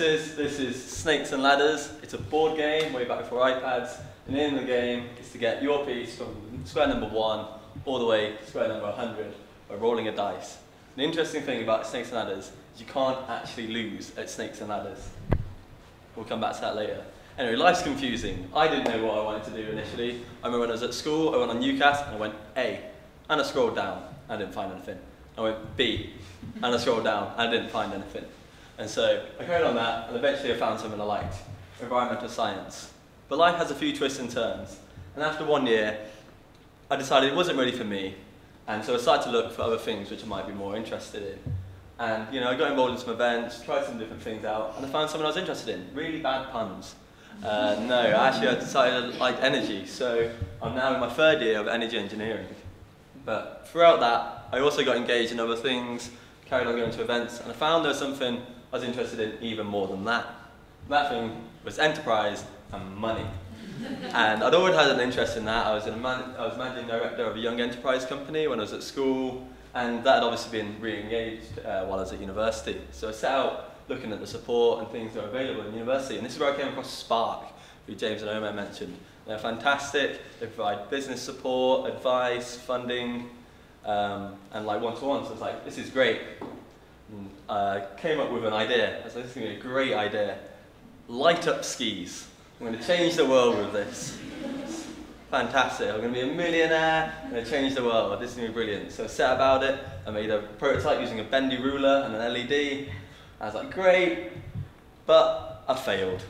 this is? This is Snakes and Ladders. It's a board game way back before iPads, and in the game is to get your piece from square number 1 all the way to square number 100 by rolling a dice. The interesting thing about Snakes and Ladders is you can't actually lose at Snakes and Ladders. We'll come back to that later. Anyway, life's confusing. I didn't know what I wanted to do initially. I remember when I was at school, I went on UCAS and I went A, and I scrolled down and I didn't find anything. I went B, and I scrolled down and I didn't find anything. And so I carried on that, and eventually I found something I liked, environmental science. But life has a few twists and turns, and after 1 year, I decided it wasn't really for me, and so I started to look for other things which I might be more interested in. And I got involved in some events, tried some different things out, and I found something I was interested in. Really bad puns. No, actually I decided I liked energy, so I'm now in my 3rd year of energy engineering. But throughout that, I also got engaged in other things, carried on going to events, and I found there was something I was interested in even more than that. That thing was enterprise and money. And I'd always had an interest in that. I was managing director of a young enterprise company when I was at school, and that had obviously been re-engaged while I was at university. So I set out looking at the support and things that are available in university, and this is where I came across Spark, who James and Omer mentioned. They're fantastic. They provide business support, advice, funding, and like one-to-one. So I was like, this is great. And I came up with an idea. I was like, this is going to be a great idea. Light up skis. I'm going to change the world with this. Fantastic. I'm going to be a millionaire. I'm going to change the world. This is going to be brilliant. So I set about it. I made a prototype using a bendy ruler and an LED. I was like, great, but I failed.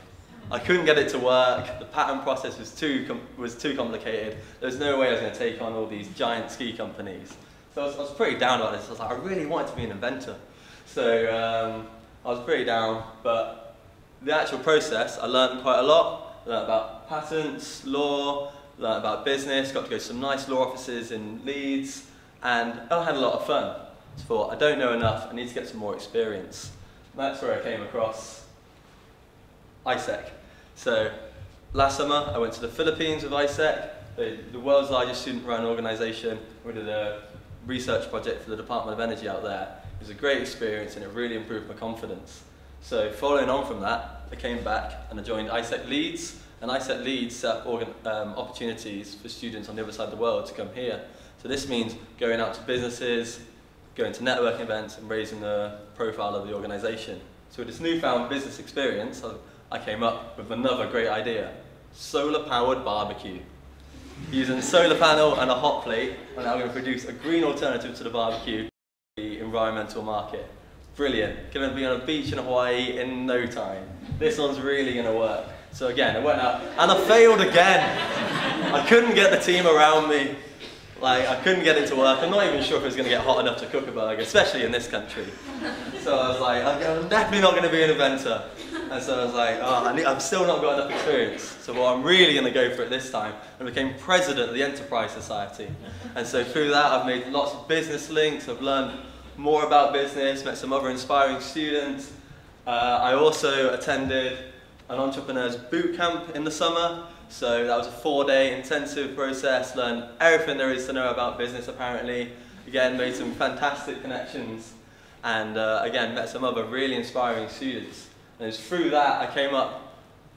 I couldn't get it to work. The patent process was too complicated. There was no way I was going to take on all these giant ski companies. So I was pretty down about this. I was like, I really wanted to be an inventor. So I was pretty down, but the actual process, I learned quite a lot. I learned about patents, law, learned about business, got to go to some nice law offices in Leeds, and I had a lot of fun. So I thought, I don't know enough, I need to get some more experience. That's where I came across ISEC. So last summer I went to the Philippines with ISEC, the world's largest student-run organisation. We did a research project for the Department of Energy out there. It was a great experience and it really improved my confidence. So following on from that, I came back and I joined ISEC Leeds, and ISEC Leeds set up opportunities for students on the other side of the world to come here. So this means going out to businesses, going to networking events and raising the profile of the organisation. So with this newfound business experience, I came up with another great idea: solar-powered barbecue. Using a solar panel and a hot plate, I'm now going to produce a green alternative to the barbecue for the environmental market. Brilliant. Going to be on a beach in Hawaii in no time. This one's really going to work. So again, I went out and I failed again. I couldn't get the team around me. Like, I couldn't get it to work. I'm not even sure if it was going to get hot enough to cook a burger, especially in this country. So I was like, I'm definitely not going to be an inventor. And so I was like, I've still not got enough experience. So well, I'm really going to go for it this time. And I became president of the Enterprise Society. And so through that, I've made lots of business links. I've learned more about business, met some other inspiring students. I also attended an entrepreneur's boot camp in the summer. So that was a 4-day intensive process, learned everything there is to know about business apparently. Again, made some fantastic connections, and again, met some other really inspiring students. And it's through that I came up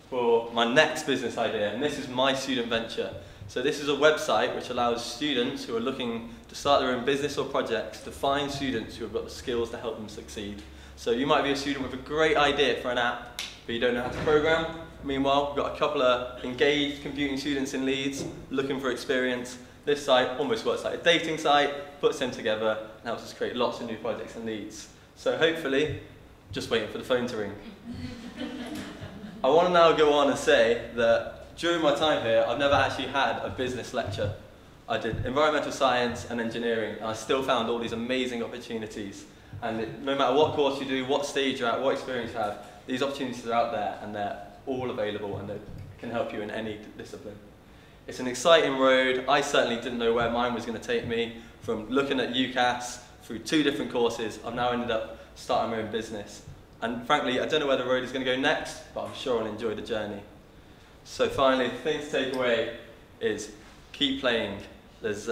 for my next business idea, and this is my student venture. So this is a website which allows students who are looking to start their own business or projects to find students who have got the skills to help them succeed. So you might be a student with a great idea for an app, but you don't know how to program. Meanwhile, we've got a couple of engaged computing students in Leeds looking for experience. This site almost works like a dating site, puts them together and helps us create lots of new projects in Leeds. So hopefully, just waiting for the phone to ring. I want to now go on and say that during my time here, I've never actually had a business lecture. I did environmental science and engineering, and I still found all these amazing opportunities. And no matter what course you do, what stage you're at, what experience you have, these opportunities are out there and they're all available and they can help you in any discipline. It's an exciting road. I certainly didn't know where mine was going to take me. From looking at UCAS through 2 different courses, I've now ended up starting my own business. And frankly, I don't know where the road is going to go next, but I'm sure I'll enjoy the journey. So finally, the thing to take away is keep playing. There's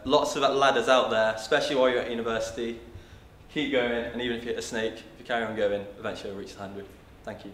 lots of ladders out there, especially while you're at university. Keep going, and even if you hit a snake, if you carry on going, eventually you'll reach the 100. Thank you.